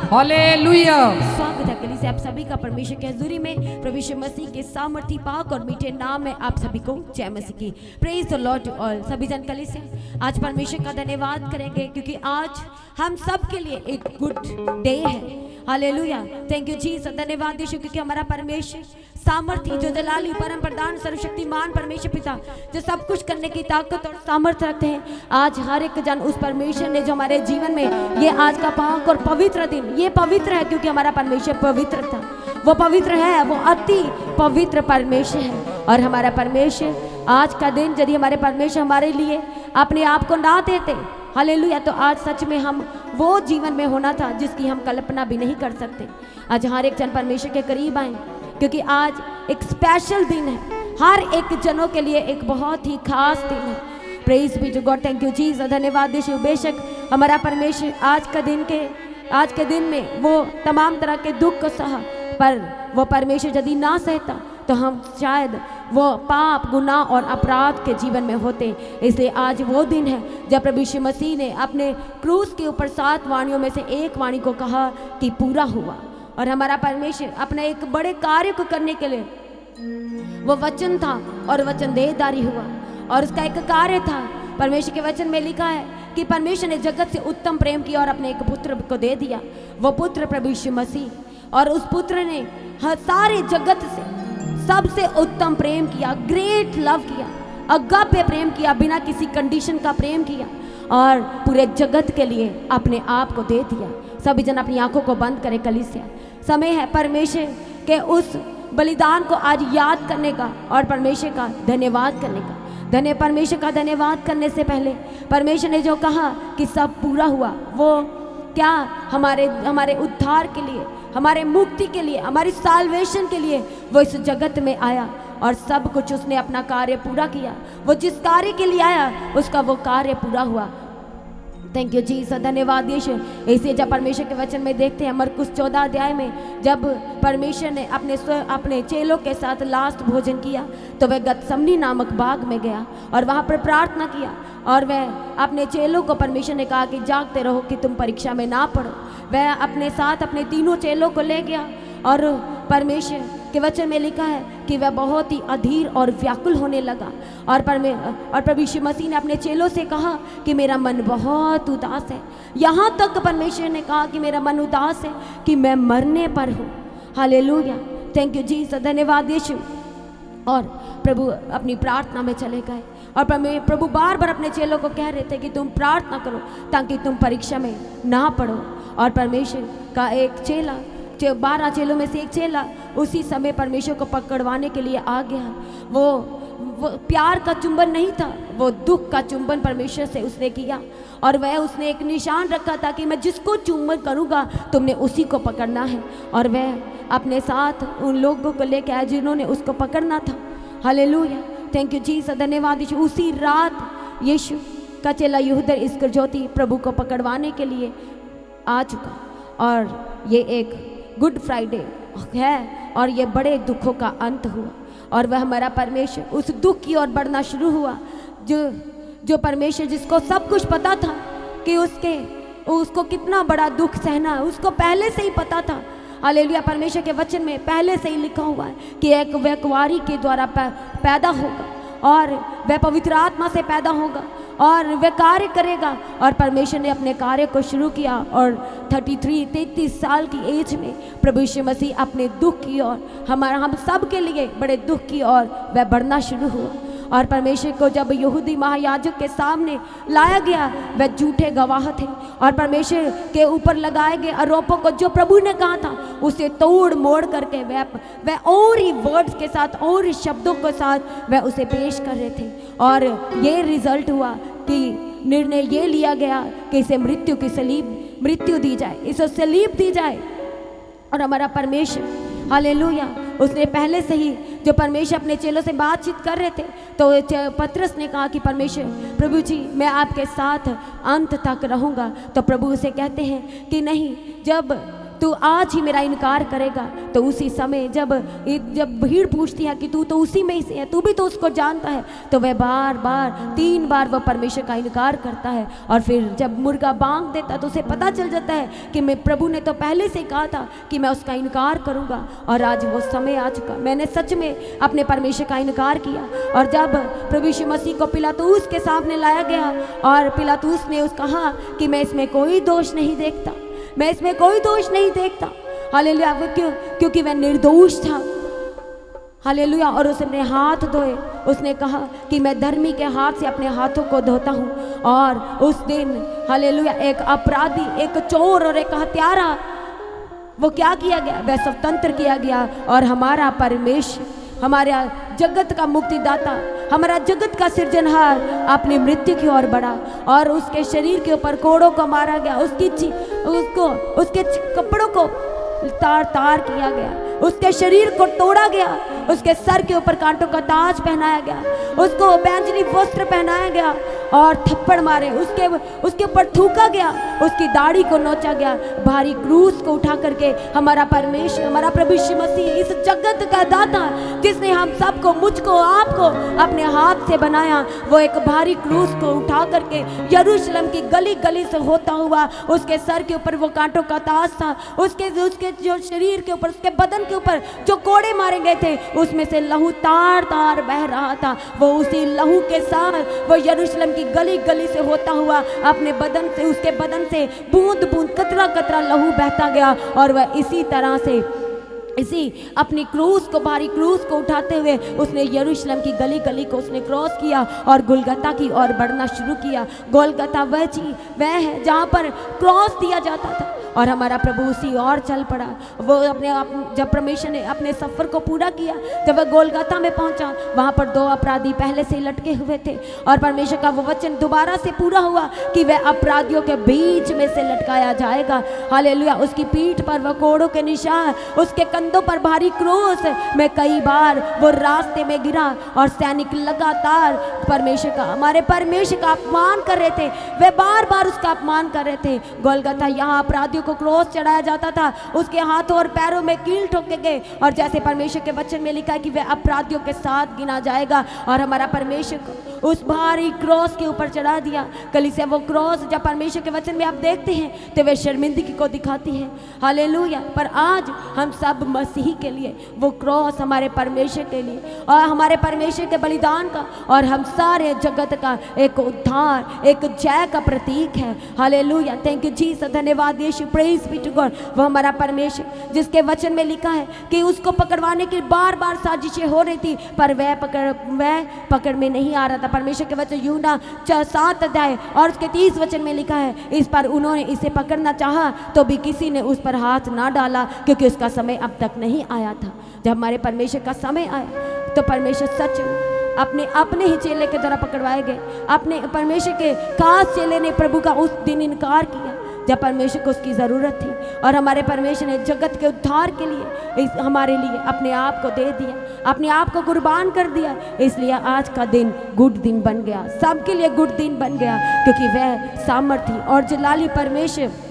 Hallelujah. स्वागत है कलीसिया आप सभी का परमेश्वर की हजूरी में प्रभु यीशु मसीह के सामर्थी पाक और मीठे नाम में आप सभी को जय मसीह की। Praise the lord to all. सभी जन कलीसिया आज परमेश्वर का धन्यवाद करेंगे क्योंकि आज हम सब के लिए एक गुड डे है। Hallelujah, thank you Jesus. धन्यवाद यीशु क्योंकि हमारा परमेश्वर सामर्थी जो जलाली परम प्रधान सर्वशक्तिमान परमेश्वर पिता जो सब कुछ करने की ताकत और सामर्थ्य रखते हैं, आज हर एक जन उस परमेश्वर ने जो हमारे जीवन में ये आज का पाक और पवित्र दिन, ये पवित्र है क्योंकि हमारा परमेश्वर पवित्र था, वो पवित्र है, वो अति पवित्र परमेश्वर है। और हमारा परमेश्वर आज का दिन यदि हमारे परमेश्वर हमारे लिए अपने आप को ना देते, हालेलुया, तो आज सच में हम वो जीवन में होना था जिसकी हम कल्पना भी नहीं कर सकते। आज हर एक जन परमेश्वर के करीब आए क्योंकि आज एक स्पेशल दिन है, हर एक जनों के लिए एक बहुत ही खास दिन है। Praise be to God, thank you Jesus. धन्यवाद यीशु। बेशक हमारा परमेश्वर आज के दिन में वो तमाम तरह के दुख को सहा, पर वो परमेश्वर यदि ना सहता तो हम शायद वो पाप गुनाह और अपराध के जीवन में होते। इसलिए आज वो दिन है जब प्रभु यीशु मसीह ने अपने क्रूस के ऊपर 7 वाणियों में से एक वाणी को कहा कि पूरा हुआ। और हमारा परमेश्वर अपने एक बड़े कार्य को करने के लिए वो वचन था और वचन देहधारी हुआ और उसका एक कार्य था। परमेश्वर के वचन में लिखा है कि परमेश्वर ने जगत से उत्तम प्रेम किया और अपने एक पुत्र को दे दिया, वो पुत्र प्रभु यीशु मसीह। और उस पुत्र ने सारे जगत से सबसे उत्तम प्रेम किया, ग्रेट लव किया, अगापे प्रेम किया, बिना किसी कंडीशन का प्रेम किया और पूरे जगत के लिए अपने आप को दे दिया। सभी जन अपनी आंखों को बंद करें कलीसिया। समय है परमेश्वर के उस बलिदान को आज याद करने का और परमेश्वर का धन्यवाद करने का। परमेश्वर का धन्यवाद करने से पहले परमेश्वर ने जो कहा कि सब पूरा हुआ, वो क्या हमारे उद्धार के लिए, हमारे मुक्ति के लिए, हमारी साल्वेशन के लिए वो इस जगत में आया और सब कुछ उसने अपना कार्य पूरा किया। वो जिस कार्य के लिए आया उसका वो कार्य पूरा हुआ। Thank you Jesus. धन्यवाद यीशु। इसलिए जब परमेश्वर के वचन में देखते हैं मरकुस 14 अध्याय में, जब परमेश्वर ने अपने चेलों के साथ लास्ट भोजन किया तो वह गतसमनी नामक बाग में गया और वहाँ पर प्रार्थना किया और वह अपने चेलों को परमेश्वर ने कहा कि जागते रहो कि तुम परीक्षा में ना पड़ो। वह अपने साथ अपने तीनों चेलों को ले गया और परमेश्वर के वचन में लिखा है कि वह बहुत ही अधीर और व्याकुल होने लगा और प्रभु यीशु मसीह ने अपने चेलों से कहा कि मेरा मन बहुत उदास है। यहाँ तक परमेश्वर ने कहा कि मेरा मन उदास है कि मैं मरने पर हूँ। Hallelujah, thank you Jesus. धन्यवाद यीशु। और प्रभु अपनी प्रार्थना में चले गए और प्रभु बार बार अपने चेलों को कह रहे थे कि तुम प्रार्थना करो ताकि तुम परीक्षा में ना पड़ो। और परमेश्वर का एक चेला, 12 चेलों में से एक चेला उसी समय परमेश्वर को पकड़वाने के लिए आ गया। वो प्यार का चुंबन नहीं था, वो दुख का चुंबन परमेश्वर से उसने किया और वह उसने एक निशान रखा था कि मैं जिसको चुंबन करूँगा तुमने उसी को पकड़ना है। और वह अपने साथ उन लोगों को लेकर आया जिन्होंने उसको पकड़ना था। Hallelujah, thank you Jesus. धन्यवाद यीशु। उसी रात यीशु का चेला यहूदा इस्करियोती प्रभु को पकड़वाने के लिए आ चुका और ये एक गुड फ्राइडे है और ये बड़े दुखों का अंत हुआ और वह हमारा परमेश्वर उस दुख की ओर बढ़ना शुरू हुआ। जो परमेश्वर जिसको सब कुछ पता था कि उसको कितना बड़ा दुख सहना है, उसको पहले से ही पता था। हालेलुया, परमेश्वर के वचन में पहले से ही लिखा हुआ है कि एक वह कुंवारी के द्वारा पैदा होगा और वह पवित्र आत्मा से पैदा होगा और वह कार्य करेगा। और परमेश्वर ने अपने कार्य को शुरू किया और 33 साल की एज में प्रभु यीशु मसीह अपने दुख की ओर, हम सब के लिए बड़े दुख की ओर वह बढ़ना शुरू हुआ। और परमेश्वर को जब यहूदी महायाजक के सामने लाया गया, वह झूठे गवाह थे और परमेश्वर के ऊपर लगाए गए आरोपों को जो प्रभु ने कहा था उसे तोड़ मोड़ करके वह और ही वर्ड्स के साथ और ही शब्दों के साथ वह उसे पेश कर रहे थे। और ये रिजल्ट हुआ कि निर्णय ये लिया गया कि इसे मृत्यु दी जाए, इसे सलीब दी जाए। और हमारा परमेश्वर, हालेलुया, उसने पहले से ही जो परमेश्वर अपने चेलों से बातचीत कर रहे थे तो पतरस ने कहा कि परमेश्वर प्रभु जी मैं आपके साथ अंत तक रहूँगा। तो प्रभु उसे कहते हैं कि नहीं, तू आज ही मेरा इनकार करेगा। तो उसी समय जब भीड़ पूछती है कि तू तो उसी में से है, तू भी तो उसको जानता है, तो वह बार बार 3 बार वह परमेश्वर का इनकार करता है। और फिर जब मुर्गा बांग देता तो उसे पता चल जाता है कि मैं प्रभु ने तो पहले से कहा था कि मैं उसका इनकार करूँगा, और आज वो समय आ चुका। मैंने सच में अपने परमेश्वर का इनकार किया। और जब प्रभु यीशु मसीह को पिलातूस के सामने लाया गया और पिलातूस ने उस कहा कि मैं इसमें कोई दोष नहीं देखता, मैं इसमें कोई दोष नहीं देखता। हालेलुया। क्यों? क्योंकि वह निर्दोष था। हालेलुया। और उसने हाथ धोए। उसने कहा कि मैं धर्मी के हाथ से अपने हाथों को धोता हूँ। और उस दिन हालेलुया एक अपराधी, एक चोर और एक हत्यारा, वो क्या किया गया? वह स्वतंत्र किया गया। और हमारा परमेश्वर, हमारा जगत का मुक्तिदाता, हमारा जगत का सृजनहार अपनी मृत्यु की ओर बढ़ा और उसके शरीर के ऊपर कोड़ों को मारा गया, उसके कपड़ों को तार तार किया गया, उसके शरीर को तोड़ा गया, उसके सर के ऊपर कांटों का ताज पहनाया गया, उसको बैंजनी वस्त्र पहनाया गया और थप्पड़ मारे, उसके ऊपर थूका गया, उसकी दाढ़ी को नोचा गया। भारी क्रूस को उठा करके हमारा परमेश्वर, हमारा प्रभु यीशु मसीह, इस जगत का दाता जिसने हम सबको, मुझको, आपको अपने हाथ से बनाया, वो एक भारी क्रूस को उठा करके यरूशलेम की गली गली से होता हुआ, उसके सर के ऊपर वो कांटों का ताज था, उसके जो शरीर के ऊपर, उसके बदन के ऊपर जो कोड़े मारे गए थे, उसमें से लहू तार तार बह रहा था। वो उसी लहू के साथ वो यरूशलेम की गली गली से होता हुआ अपने बदन से, उसके बदन से बूंद बूंद कतरा कतरा लहू बहता गया। और वह इसी तरह से अपनी क्रूस को, भारी क्रूस को उठाते हुए उसने यरूशलेम की गली गली को उसने क्रॉस किया और गोलगता की ओर बढ़ना शुरू किया। गोलगता वह है जहाँ पर क्रॉस दिया जाता था और हमारा प्रभु उसी और चल पड़ा। वो जब परमेश्वर ने अपने सफ़र को पूरा किया, जब वह गोलगता में पहुंचा, वहाँ पर 2 अपराधी पहले से लटके हुए थे और परमेश्वर का वो वचन दोबारा से पूरा हुआ कि वह अपराधियों के बीच में से लटकाया जाएगा। हालेलुया। उसकी पीठ पर वह कोड़ों के निशान, उसके कंधों पर भारी क्रूस में कई बार वो रास्ते में गिरा और सैनिक लगातार परमेश्वर का, हमारे परमेश्वर का अपमान कर रहे थे। वे बार बार उसका अपमान कर रहे थे। गोलगता यहाँ अपराधियों को क्रॉस चढ़ाया जाता था, उसके हाथों और पैरों में कील ठोके गए और जैसे परमेश्वर के वचन में लिखा है कि वह अपराधियों के साथ गिना जाएगा। और हमारा परमेश्वर को उस भारी क्रॉस के ऊपर चढ़ा दिया। कलीसिया, वो क्रॉस जब परमेश्वर के वचन में आप देखते हैं तो वे शर्मिंदगी को दिखाती है। हालेलुया। पर आज हम सब मसीही के लिए वो क्रॉस, हमारे परमेश्वर के लिए और हमारे परमेश्वर के बलिदान का और हम सारे जगत का एक उद्धार, एक जय का प्रतीक है। हालेलुया। Thank you Jesus. धन्यवाद यीशु। Praise be to God. वो हमारा परमेश्वर जिसके वचन में लिखा है कि उसको पकड़वाने की बार बार साजिशें हो रही थी पर वह पकड़ में नहीं आ रहा था। परमेश्वर के वचन यूहन्ना 7 अध्याय और उसके 30 वचन में लिखा है, इस पर उन्होंने इसे पकड़ना चाहा तो भी किसी ने उस पर हाथ ना डाला क्योंकि उसका समय अब तक नहीं आया था। जब हमारे परमेश्वर का समय आया तो परमेश्वर सच में अपने ही चेले के द्वारा पकड़वाए गए। अपने परमेश्वर के खास चेले ने प्रभु का उस दिन इनकार किया जब परमेश्वर को उसकी ज़रूरत थी और हमारे परमेश्वर ने जगत के उद्धार के लिए हमारे लिए अपने आप को दे दिया, अपने आप को कुर्बान कर दिया। इसलिए आज का दिन गुड दिन बन गया, सबके लिए गुड दिन बन गया क्योंकि वह सामर्थी और जलाली परमेश्वर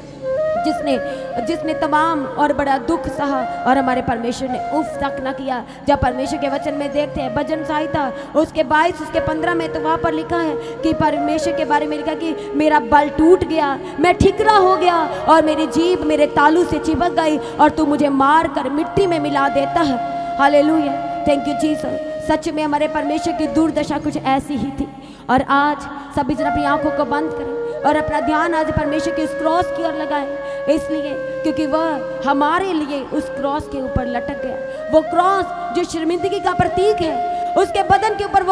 जिसने तमाम और बड़ा दुख सहा और हमारे परमेश्वर ने उफ तक न किया। जब परमेश्वर के वचन में देखते हैं भजन संहिता उसके 22 उसके 15 में, तो वहाँ पर लिखा है कि परमेश्वर के बारे में लिखा कि मेरा बल टूट गया, मैं ठिकरा हो गया और मेरी जीभ मेरे तालू से चिपक गई और तू मुझे मार कर मिट्टी में मिला देता है। हालेलुया। Thank you Jesus. सच में हमारे परमेश्वर की दुर्दशा कुछ ऐसी ही थी। और आज सभी जन अपनी आंखों को बंद करें और अपना ध्यान आज परमेश्वर के उस क्रॉस की ओर लगाएं, इसलिए क्योंकि वह हमारे लिए उस क्रॉस के ऊपर लटक गया। वो क्रॉस जो शर्मिंदगी का प्रतीक है, उसके बदन के ऊपर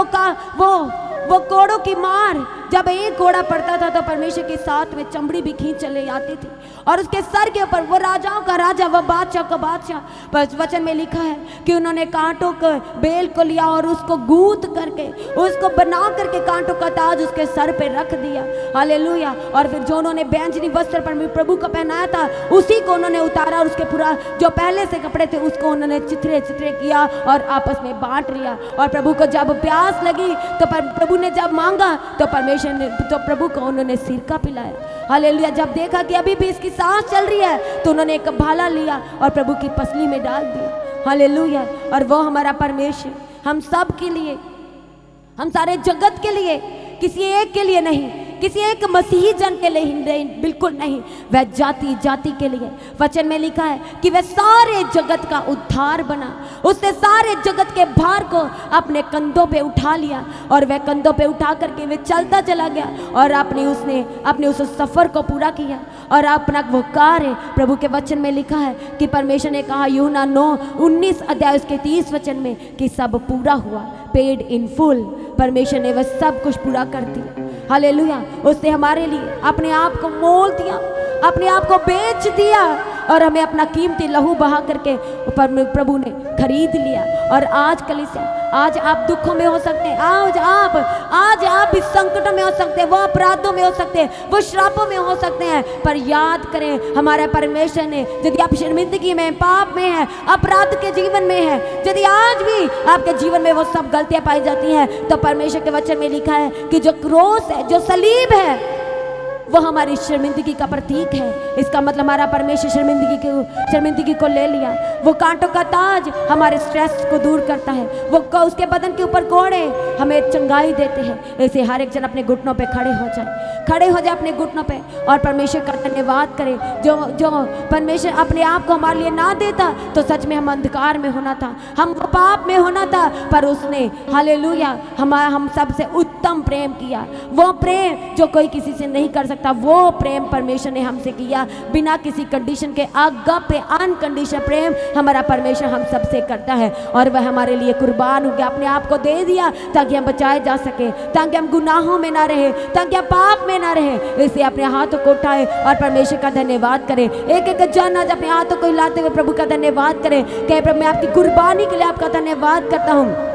वो कोड़ों की मार, जब एक कोड़ा पड़ता था तो परमेश्वर के साथ में चमड़ी भी खींच चले आती थी और उसके सर के ऊपर वो राजाओं का राजा, वो बादशाह का बादशाह। पर वचन में लिखा है कि उन्होंने कांटों के बेल को लिया और उसको गूंथ करके, उसको बना करके कांटों का ताज उसके सर पे रख दिया। हालेलुया। और फिर जो उन्होंने बैंजनी वस्त्र पर प्रभु को पहनाया था उसी को उन्होंने उतारा और उसके पूरा जो पहले से कपड़े थे उसको उन्होंने चित्रे किया और आपस में बांट लिया। और प्रभु को जब प्यास लगी तो प्रभु प्रभु ने जब मांगा तो परमेश्वर ने, तो प्रभु को उन्होंने सिरका पिलाया। हालेलुया। जब देखा कि अभी भी इसकी सांस चल रही है तो उन्होंने एक भाला लिया और प्रभु की पसली में डाल दिया। हालेलुया। और वो हमारा परमेश्वर हम सब के लिए, हम सारे जगत के लिए, किसी एक के लिए नहीं, किसी एक मसीही जन के लिए नहीं, बिल्कुल नहीं, वह जाति जाति के लिए। वचन में लिखा है कि वह सारे जगत का उद्धार बना, उसने सारे जगत के भार को अपने कंधों पे उठा लिया और वह कंधों पे उठा करके वह चलता चला गया और उसने अपने उस सफ़र को पूरा किया और अपना वो कार्य, प्रभु के वचन में लिखा है कि परमेश्वर ने कहा यूहन्ना 9:19 अध्याय उसके 30 वचन में कि सब पूरा हुआ, पेड इन फुल। परमेश्वर ने वह सब कुछ पूरा कर दिया। हालेलुया। उसने हमारे लिए अपने आप को मोल दिया, अपने आप को बेच दिया और हमें अपना कीमती लहू बहा करके प्रभु ने खरीद लिया। और आज कलीसिया, आज आप दुखों में हो सकते हैं, आज आप इस संकटों में हो सकते हैं, वो अपराधों में हो सकते हैं, वो श्रापों में हो सकते हैं, पर याद करें हमारा परमेश्वर ने, यदि आप शर्मिंदगी में, पाप में है, अपराध के जीवन में है, यदि आज भी आपके जीवन में वो सब गलतियां पाई जाती हैं, तो परमेश्वर के वचन में लिखा है कि जो क्रोस है, जो सलीब है, वो हमारी शर्मिंदगी का प्रतीक है। इसका मतलब हमारा परमेश्वर शर्मिंदगी को ले लिया। वो कांटों का ताज हमारे स्ट्रेस को दूर करता है, वो उसके बदन के ऊपर कोड़े हमें चंगाई देते हैं। ऐसे हर एक जन अपने घुटनों पे खड़े हो जाए अपने घुटनों पे और परमेश्वर का धन्यवाद करें। जो परमेश्वर अपने आप को हमारे लिए ना देता तो सच में हम अंधकार में होना था, हम पाप में होना था, पर उसने हालेलुया हम सबसे उत्तम प्रेम किया। वो प्रेम जो कोई किसी से नहीं कर सकता, वो प्रेम परमेश्वर ने हमसे किया बिना किसी कंडीशन के। अगापे अनकंडीशनल प्रेम हमारा परमेश्वर हम सबसे करता है और वह हमारे लिए कुर्बान हो गया, अपने आप को दे दिया ताकि हम बचाए जा सके, ताकि हम गुनाहों में ना रहे, ताकि हम पाप में ना रहे। इसलिए अपने हाथों को उठाए और परमेश्वर का धन्यवाद करें। एक एक जन आज अपने हाथों को हिलाते हुए प्रभु का धन्यवाद करें। कहे प्रभु मैं आपकी कुर्बानी के लिए आपका धन्यवाद करता हूँ।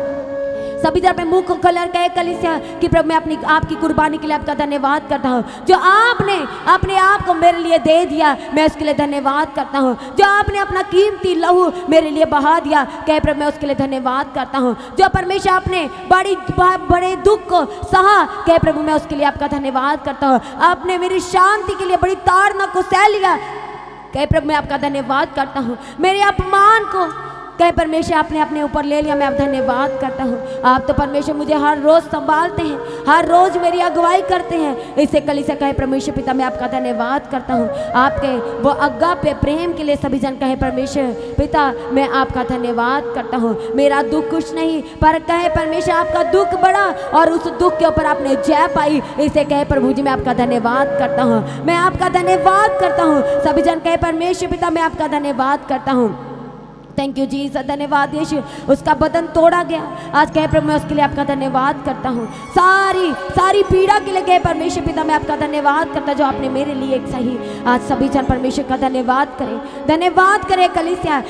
सभी तरह मुंह को खोल कहे कलीसिया कि प्रभु मैं अपनी आपकी कुर्बानी के लिए आपका धन्यवाद करता हूँ। जो आपने अपने आप को मेरे लिए दे दिया, मैं उसके लिए धन्यवाद करता हूँ। जो आपने अपना कीमती लहू मेरे लिए बहा दिया, कहे प्रभु मैं उसके लिए धन्यवाद करता हूँ। जो परमेश्वर आपने बड़े दुख को सहा, कहे प्रभु मैं उसके लिए आपका धन्यवाद करता हूँ। आपने मेरी शांति के लिए बड़ी ताड़ना को सह लिया, कहे प्रभु मैं आपका धन्यवाद करता हूँ। मेरे अपमान को कहे परमेश्वर आपने अपने ऊपर ले लिया, मैं आप धन्यवाद करता हूँ। आप तो परमेश्वर मुझे हर रोज़ संभालते हैं, हर रोज़ मेरी अगुवाई करते हैं। इससे कलीसिया कहे परमेश्वर पिता मैं आपका धन्यवाद करता हूँ। आपके वो अगापे प्रेम के लिए सभी जन कहे परमेश्वर पिता मैं आपका धन्यवाद करता हूँ। मेरा दुख कुछ नहीं, पर कहे परमेश्वर आपका दुख बड़ा और उस दुख के ऊपर आपने जय पाई। इसे कहे प्रभु जी मैं आपका धन्यवाद करता हूँ, मैं आपका धन्यवाद करता हूँ। सभी जन कहे परमेश्वर पिता मैं आपका धन्यवाद करता हूँ। थैंक यू जीसस, धन्यवाद यीशु। उसका बदन तोड़ा गया, आज कहे प्रभु मैं उसके लिए आपका धन्यवाद करता हूँ। सारी पीड़ा के लिए कहे परमेश्वर पिता मैं आपका धन्यवाद करता जो आपने मेरे लिए एक सही। आज सभी जन परमेश्वर का धन्यवाद करें कलीसिया।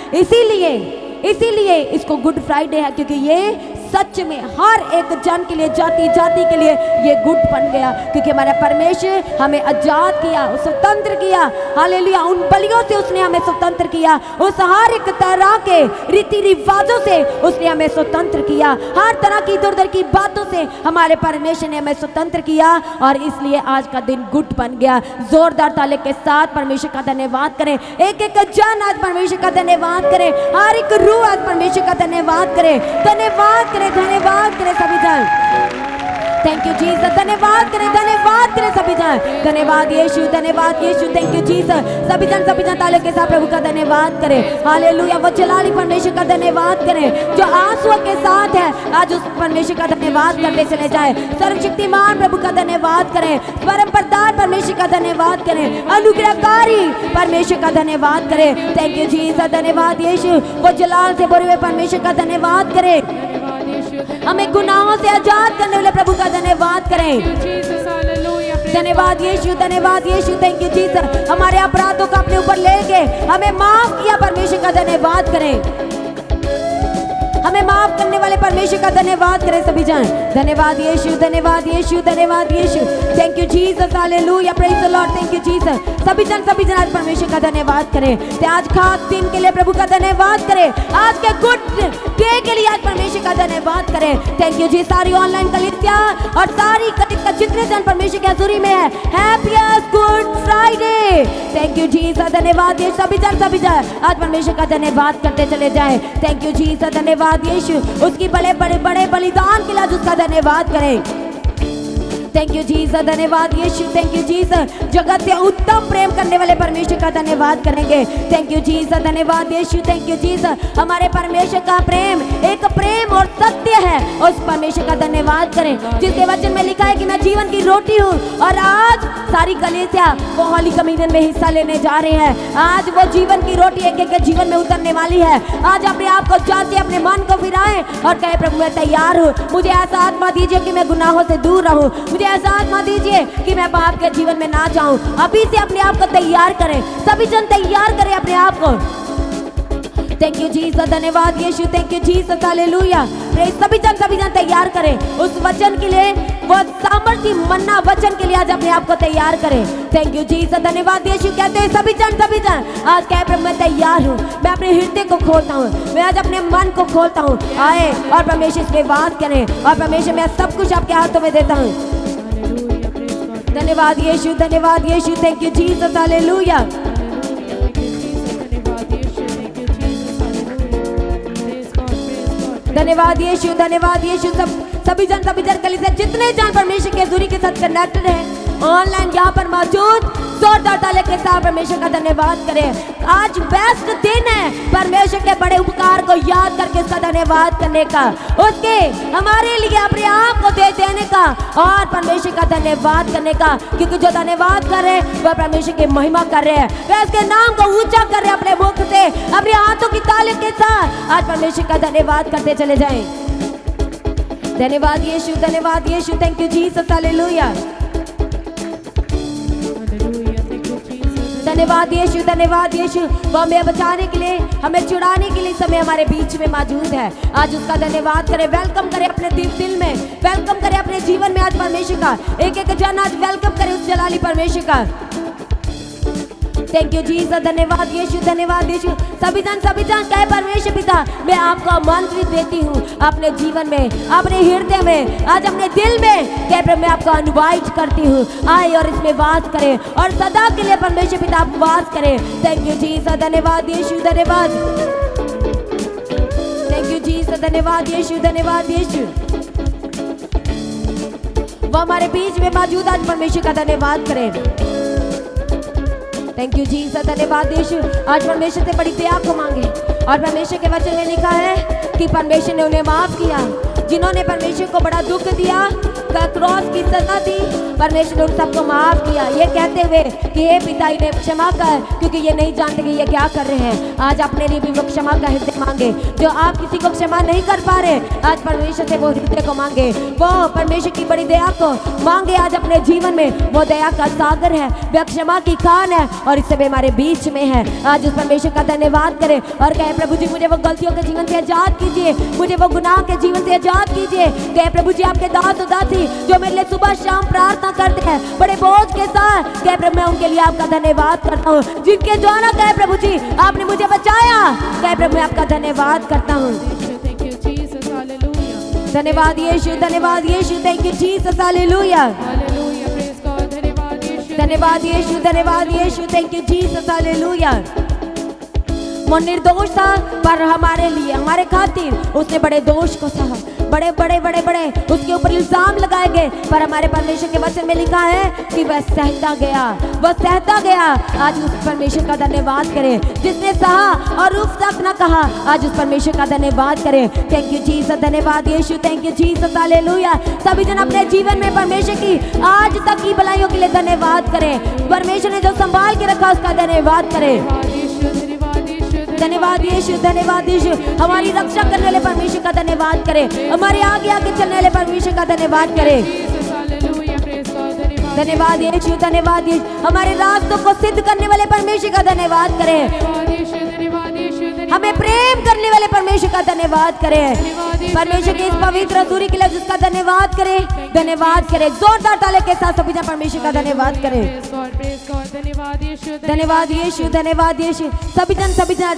इसीलिए इसको गुड फ्राइडे है, क्योंकि ये सच में हर एक जन के लिए, जाति जाति के लिए ये गुड बन गया, क्योंकि हमारा परमेश्वर हमें आजाद किया, स्वतंत्र किया। हालेलुया। उन बलियों से उसने हमें स्वतंत्र किया, उस हर एक तरह के रीति रिवाजों से उसने हमें स्वतंत्र किया, हर तरह की इधर उधर की बातों से हमारे परमेश्वर ने हमें स्वतंत्र किया और इसलिए आज का दिन गुड बन गया। जोरदार ताले के साथ परमेश्वर का धन्यवाद करें। एक एक जन आज परमेश्वर का धन्यवाद करें, हर एक रूह आज परमेश्वर का धन्यवाद करें धन्यवाद करें सभी जन। थैंक यू जीसस, धन्यवाद करें सभी जन। धन्यवाद यीशु, थैंक यू जीसस। सभी जन ताले के साथ प्रभु का धन्यवाद करें। हालेलुया। वो जलाली परमेश्वर का धन्यवाद करें जो आंसुओं के साथ है, आज उस परमेश्वर का धन्यवाद करते चले जाए। सर्वशक्तिमान प्रभु का धन्यवाद करें, परम प्रधान परमेश्वर का धन्यवाद करें, अनुग्रहकारी परमेश्वर का धन्यवाद करें। थैंक यू जीसस, धन्यवाद यीशु। वो जलाल से भरे हुए परमेश्वर का धन्यवाद करें, हमें गुनाहों से आजाद करने वाले प्रभु का धन्यवाद करें। धन्यवाद यीशु, थैंक यू जीसस। हमारे अपराधों को अपने ऊपर लेके हमें माफ किया, परमेश्वर का धन्यवाद करें। हमें माफ करने वाले परमेश्वर का धन्यवाद करें सभी जन। धन्यवाद यीशु, धन्यवाद यीशु, धन्यवाद यीशु। Thank you Jesus, hallelujah, praise the Lord, thank you Jesus. सभी जन आज परमेश्वर का धन्यवाद करें। ते आज खास दिन के लिए प्रभु का धन्यवाद करें। आज के गुड डे के लिए आज परमेश्वर का धन्यवाद करें। थैंक यू जी। सारी ऑनलाइन कलीसिया और सारी कलीसिया जितने जन परमेश्वर की हजूरी में है, happiest good Friday. Thank you Jesus, धन्यवाद यीशु। सभी जन आज परमेश्वर का धन्यवाद करते चले जाएं। थैंक यू जीसस, धन्यवाद यीशु। उसकी बड़े बड़े बड़े बलिदान के लिए आज उसका धन्यवाद करें। थैंक यू जीसस, धन्यवाद यीशु। Thank you Jesus. जगत से उत्तम प्रेम करने वाले परमेश्वर का धन्यवाद करेंगे। थैंक यू जीसस, धन्यवाद यीशु। Thank you Jesus. हमारे परमेश्वर का प्रेम एक प्रेम और सत्य है, उस परमेश्वर का धन्यवाद करें जिसके वचन में लिखा है कि मैं जीवन की रोटी हूँ। और आज सारी कलीसिया वो होली कम्युनियन में हिस्सा लेने जा रहे हैं। आज वो जीवन की रोटी एक एक जीवन में उतरने वाली है। आज अपने आप को जांचें, अपने मन को फिराएं और कहे प्रभु मैं तैयार हूँ। मुझे ऐसा आत्मा दीजिए कि मैं गुनाहों से दूर रहूँ। मुझे ऐसा आत्मा दीजिए कि मैं पाप के जीवन में ना जाऊं। अभी से अपने आप को तैयार करें। सभी जन तैयार करें अपने आप को। थैंक यू जीसस, धन्यवाद यीशु। Thank you Jesus, hallelujah. सभी जन तैयार करें उस वचन के लिए, वो सामर्थ्य मन्ना वचन के लिए आज अपने आप को तैयार करें। थैंक यू जीसस, धन्यवाद यीशु। कहते हैं सभी जन आज कह प्रभु मैं तैयार हूँ। मैं अपने हृदय को खोलता हूँ, मैं आज अपने मन को खोलता हूँ। आए और परमेश्वर इसमें वास करें। और परमेश्वर मैं सब कुछ आपके हाथों में देता हूँ। धन्यवाद यीशु, धन्यवाद यीशु। Thank you Jesus, hallelujah. धन्यवाद यीशु, धन्यवाद यीशु। सभी जन कलीसिया जितने जन परमेश्वर के हजूरी के साथ कनेक्टेड है, ऑनलाइन यहाँ पर मौजूद, जोरदार ताली के साथ परमेश्वर का धन्यवाद करें। आज बेस्ट दिन है परमेश्वर के बड़े उपकार को याद करके उसका धन्यवाद करने का, उसके हमारे लिए अपने आप को दे देने का और परमेश्वर का धन्यवाद करने का। क्योंकि जो धन्यवाद कर रहे हैं वह परमेश्वर की महिमा कर रहे हैं, वह उसके नाम को ऊंचा कर रहे हैं अपने मुख से, अपने हाथों की ताली के साथ। आज परमेश्वर का धन्यवाद करते चले जाएं। धन्यवाद यीशु, धन्यवाद यीशु। Thank you Jesus, hallelujah. धन्यवाद यीशु, धन्यवाद यीशु। वो हमें बचाने के लिए, हमें छुड़ाने के लिए समय हमारे बीच में मौजूद है। आज उसका धन्यवाद करें, वेलकम करें अपने दिल में, वेलकम करें अपने जीवन में आज परमेश्वर का। एक एक जन आज वेलकम करें उस जलाली परमेश्वर का। थैंक यू जीसस, धन्यवाद यीशु, धन्यवाद यीशु। सभी जन कहे परमेश्वर पिता मैं आपको आमंत्रित देती हूँ अपने जीवन में, अपने हृदय में, आज अपने दिल में। कहे मैं आपको इनवाइट करती हूँ, आए और इसमें वास करें और सदा के लिए परमेश्वर पिता आप वास करें। थैंक यू जीसस, धन्यवाद यीशु, धन्यवाद। थैंक यू जीसस, धन्यवाद यीशु, धन्यवाद यीशु। वो हमारे बीच में मौजूद आज परमेश्वर का धन्यवाद करें। थैंक यू जीसस, धन्यवाद यीशु। आज परमेश्वर से बड़ी दया को मांगे और परमेश्वर के वचन में लिखा है कि परमेश्वर ने उन्हें माफ किया जिन्होंने परमेश्वर को बड़ा दुख दिया, क्रॉस की सजा दी। परमेश्वर ने उन सबको माफ किया ये कहते हुए कि हे पिता इन्हें क्षमा कर क्योंकि ये नहीं जानते कि ये क्या कर रहे हैं। आज अपने लिए भी वो क्षमा का हृदय मांगे। जो आप किसी को क्षमा नहीं कर पा रहे, आज परमेश्वर से वो हृदय को मांगे, वो परमेश्वर की बड़ी दया को मांगे। आज अपने जीवन में वो दया का सागर है, वह क्षमा की खान है और इस समय हमारे बीच में है। आज उस परमेश्वर का धन्यवाद करें और कहे प्रभु जी मुझे वो गलतियों के जीवन से आजाद कीजिए, मुझे वो गुनाह के जीवन से आजाद कीजिए। कहे प्रभु जी आपके दास और दासी जो मेरे लिए सुबह शाम प्रार्थना करते हैं बड़े बोझ के साथ, कहे प्रभु मैं उनके लिए आपका धन्यवाद करता हूँ जिनके द्वारा कहे प्रभु जी आपने मुझे बचाया। कहे प्रभु मैं आपका धन्यवाद करता हूँ। धन्यवाद यीशु, धन्यवाद यीशु। Thank you Jesus, hallelujah. धन्यवाद यीशु, धन्यवाद यीशु। Thank you Jesus, hallelujah. वो निर्दोष था पर हमारे लिए, हमारे खातिर उसने बड़े दोष को सहा, बड़े बड़े बड़े बड़े उसके ऊपर इल्जाम लगाए गए, पर हमारे परमेश्वर के वचन में लिखा है कि वह सहता गया, वह सहता गया। आज उस परमेश्वर का धन्यवाद करें जिसने सहा और उफ तक न कहा। आज उस परमेश्वर का धन्यवाद करें। थैंक यू जीसस, धन्यवाद यीशु। Thank you Jesus, hallelujah. सभी जन अपने जीवन में परमेश्वर की आज तक की भलाइयों के लिए धन्यवाद करें। परमेश्वर ने जो संभाल के रखा उसका धन्यवाद करें। धन्यवाद यीशु, धन्यवाद यीशु। हमारी रक्षा करने वाले परमेश्वर का धन्यवाद करें, हमारे आगे आगे चलने वाले परमेश्वर का धन्यवाद करें। धन्यवाद यीशु, धन्यवाद यीशु। हमारे रास्तों को सिद्ध करने वाले परमेश्वर का धन्यवाद करें। हमें प्रेम करने वाले परमेश्वर का धन्यवाद करें। परमेश्वर के इस पवित्र अधूरी के लिए जिसका धन्यवाद करें, धन्यवाद करें। जोरदार ताले के साथ सभी जन परमेश्वर का धन्यवाद करें। धन्यवाद यीशु, धन्यवाद यीशु। सभी जन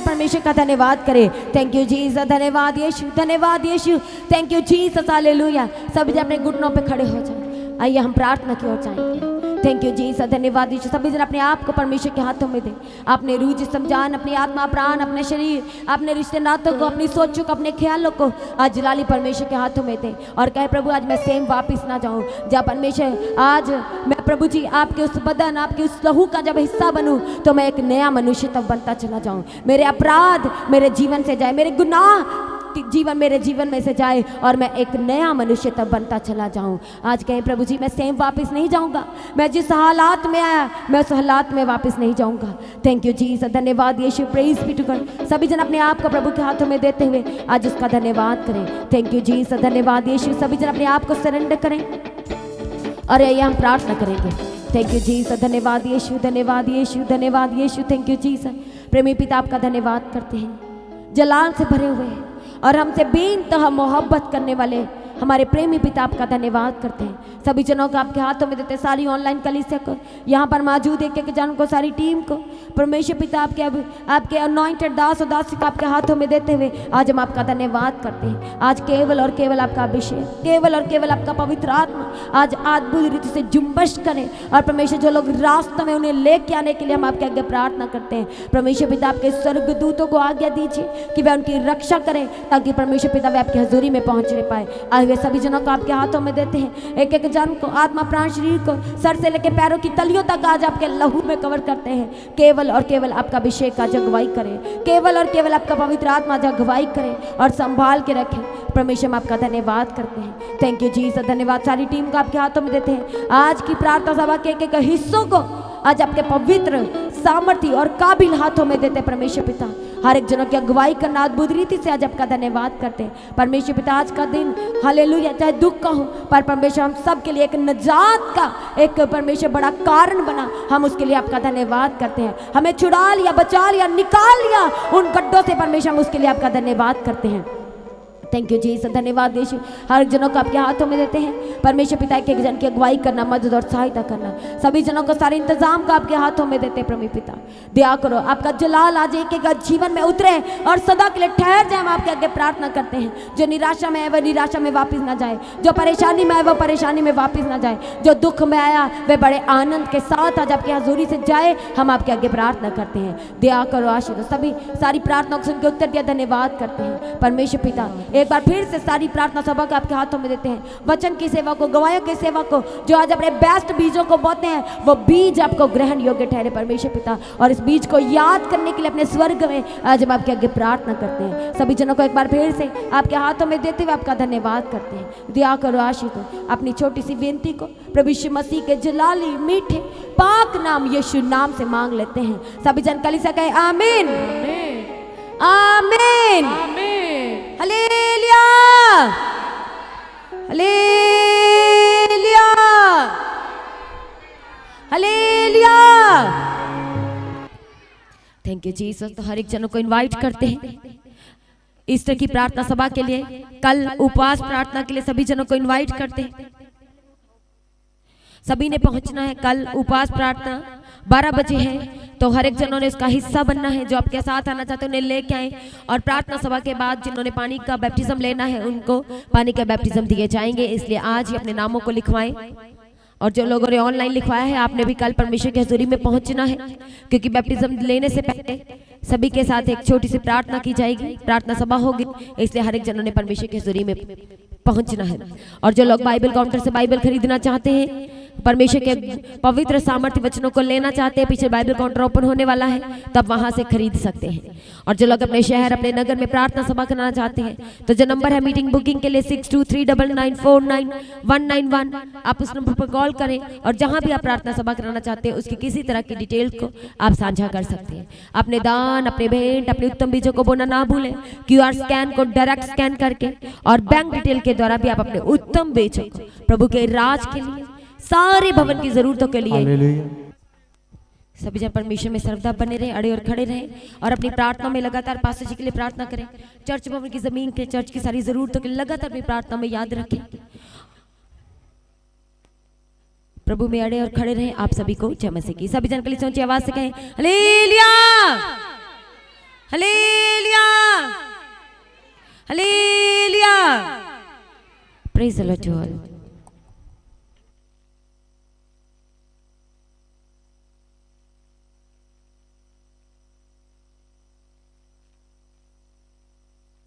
परमेश्वर का धन्यवाद करें। थैंक यू जीसस, धन्यवाद यीशु, धन्यवाद यीशु। Thank you Jesus, hallelujah. सभी जन अपने घुटनों पे खड़े हो जाए। आइए हम प्रार्थना की ओर जाएंगे। थैंक यू जीसस, धन्यवाद यीशु। सभी जन अपने आप को परमेश्वर के हाथों में दें। अपने रूह जिस्म जान, अपनी आत्मा प्राण, अपने शरीर, अपने रिश्ते नातों को, अपनी सोचों को, अपने ख्यालों को आज जलाली परमेश्वर के हाथों में दें और कहे प्रभु आज मैं सेम वापस ना जाऊं। जब परमेश्वर आज मैं प्रभु जी आपके उस बदन, आपके उस लहू का जब हिस्सा बनूं तो मैं एक नया मनुष्य तब बनता चला जाऊं। मेरे अपराध मेरे जीवन से जाए, मेरे गुनाह जीवन मेरे जीवन में से जाए और मैं एक नया मनुष्य तब बनता चला जाऊं। आज कहें प्रभु जी मैं सेम वापस नहीं जाऊंगा। मैं जिस हालात में आया मैं उस हालात में वापस नहीं जाऊंगा। थैंक यू जीसस, धन्यवाद यीशु। Praise be to God. सभी जन अपने आप को प्रभु के हाथों में देते हुए आज उसका धन्यवाद करें। थैंक यू जीसस, धन्यवाद यीशु। सभी जन अपने आप को सरेंडर करें और ये हम प्रार्थना करेंगे। थैंक यू जीसस, धन्यवाद यीशु, धन्यवाद यीशु, धन्यवाद यीशु। Thank you Jesus. प्रेमी पिता आपका धन्यवाद करते हैं, जलाल से भरे हुए और हमसे बेइंतहा मोहब्बत करने वाले हमारे प्रेमी पिता आपका धन्यवाद करते हैं। सभी जनों को आपके हाथों में देते हैं, सारी ऑनलाइन कलीसिया को, यहाँ पर मौजूद एक जन को, सारी टीम को परमेश्वर पिता आपके अनॉइंटेड दास और दासी को आपके हाथों में देते हुए आज हम आपका धन्यवाद करते हैं। आज केवल और केवल आपका अभिषेक, केवल और केवल आपका पवित्र आत्मा आज अद्भुत रीति से जुम्बश करें और परमेश्वर जो लोग रास्ते में उन्हें लेके आने के लिए हम आपके आगे प्रार्थना करते हैं। परमेश्वर पिता आपके स्वर्गदूतों को आज्ञा दीजिए कि वे उनकी रक्षा करें ताकि परमेश्वर पिता वे आपकी हजूरी में पहुंचने पाए। वे सभी जनों को आपके हाथों में देते हैं, एक एक जन को, आत्मा प्राण शरीर को, सर से लेकर पैरों की तलियों तक आज आपके लहू में कवर करते हैं। केवल और केवल आपका अभिषेक का अगुवाई करें, केवल और केवल आपका पवित्र आत्मा अगुवाई करें और संभाल के रखें। परमेश्वर हम आपका धन्यवाद करते हैं। थैंक यू जीसस, धन्यवाद। सारी टीम को आपके हाथों में देते हैं। आज की प्रार्थना सभा के एक एक हिस्सों को आज आपके पवित्र, सामर्थी और काबिल हाथों में देते परमेश्वर पिता। हर एक जनों की अगुवाई करना अद्भुत रीति से आज आपका धन्यवाद करते हैं परमेश्वर पिता। आज का दिन हालेलुया चाहे दुख का हो पर परमेश्वर हम सब के लिए एक निजात का एक परमेश्वर बड़ा कारण बना, हम उसके लिए आपका धन्यवाद करते हैं। हमें छुड़ा लिया, बचा लिया, निकाल लिया उन गड्ढों से परमेश्वर, हम उसके लिए आपका धन्यवाद करते हैं। थैंक यू जीसस, धन्यवाद यीशु। हर जनों को आपके हाथों में देते हैं परमेश्वर पिता। एक एक जन की अगुवाई करना, मदद और सहायता करना, सभी जनों को सारे इंतजाम का आपके हाथों में देते हैं प्रभु पिता। दया करो आपका जलाल आज एक एक जीवन में उतरे और सदा के लिए ठहर जाए। हम आपके आगे प्रार्थना करते हैं। जो निराशा में है वह निराशा में वापस ना जाए, जो परेशानी में है वह परेशानी में वापस ना जाए, जो दुख में आया वह बड़े आनंद के साथ आज आपकी हजूरी से जाए। हम आपके आगे प्रार्थना करते हैं। दया करो, आशीर्वाद सभी सारी प्रार्थनाओं को सुनकर उत्तर दिया, धन्यवाद करते हैं परमेश्वर पिता। एक बार फिर से सारी प्रार्थना सभा को आपके हाथों में देते हैं। वचन की सेवा को, गवाहों की सेवा को, जो आज अपने बेस्ट बीजों को बोते हैं वो बीज आपको ग्रहण योग्य ठहरे परमेश्वर पिता। और इस बीज को याद करने के लिए अपने स्वर्ग में आज हम आपके आगे प्रार्थना करते हैं। सभी जनों को एक बार फिर से आपके हाथों में देते हुए आपका धन्यवाद करते हैं। दया करो, आशीष अपनी छोटी सी बेनती को प्रभु यीशु मसीह के जलाली मीठे पाक नाम यीशु नाम से मांग लेते हैं। सभी जन कलीसिया कहे आमीन, आमीन, hallelujah, hallelujah, hallelujah. Thank you Jesus. तो हर एक जनों को इनवाइट करते हैं इस तरह की प्रार्थना सभा के लिए। कल उपवास प्रार्थना के लिए सभी जनों को इनवाइट करते हैं। सभी ने पहुंचना है। कल उपवास प्रार्थना 12 बजे है, तो हर एक जनों ने इसका हिस्सा बनना है। जो आपके साथ आना चाहते हैं उन्हें लेके आए और प्रार्थना सभा के बाद जिन्होंने पानी का बैप्टिज्म लेना है उनको पानी का बैप्टिज्म दिए जाएंगे। इसलिए आज ही अपने नामों को लिखवाएं। और जो लोगों ने ऑनलाइन लिखवाया है आपने भी कल परमेश्वर की हजूरी में पहुंचना है, क्योंकि बैप्टिज्म लेने से पहले सभी के साथ एक छोटी सी प्रार्थना की जाएगी, प्रार्थना सभा होगी। इसलिए हर एक जनों ने परमेश्वर की हजूरी में पहुंचना है। और जो लोग बाइबल काउंटर से बाइबल खरीदना चाहते हैं, परमेश्वर के पवित्र सामर्थ्य वचनों को लेना चाहते हैं, पीछे बाइबल काउंटर ओपन होने वाला है, तब वहां से खरीद सकते हैं। और जो लोग अपने शहर, अपने नगर में प्रार्थना सभा कराना चाहते हैं, तो जो नंबर है मीटिंग बुकिंग के लिए 6239949191, आप उस नंबर पर कॉल करें और जहां भी आप प्रार्थना सभा कराना चाहते हैं उसकी किसी तरह की डिटेल्स को आप साझा कर सकते हैं। अपने दान, अपने भेंट, अपने उत्तम बीजों को बोना ना भूलें। QR स्कैन को डायरेक्ट स्कैन करके और बैंक डिटेल के द्वारा भी आप अपने उत्तम बीजों को प्रभु के राज के लिए, सारे भवन की जरूरतों के लिए सभी जन परमेश्वर में सर्वदा बने रहे, अड़े और खड़े रहे और अपनी प्रार्थना में लगातार पास्टर जी के लिए प्रार्थना करें। चर्च भवन की जमीन के चर्च की सारी जरूरतों के लगातार अपनी प्रार्थना में याद रखें। प्रभु में अड़े और खड़े रहे। आप सभी को जय मसीह की। सभी जन कलीसिया ऊंची आवाज से कहें hallelujah, hallelujah, hallelujah. Praise the lord to all.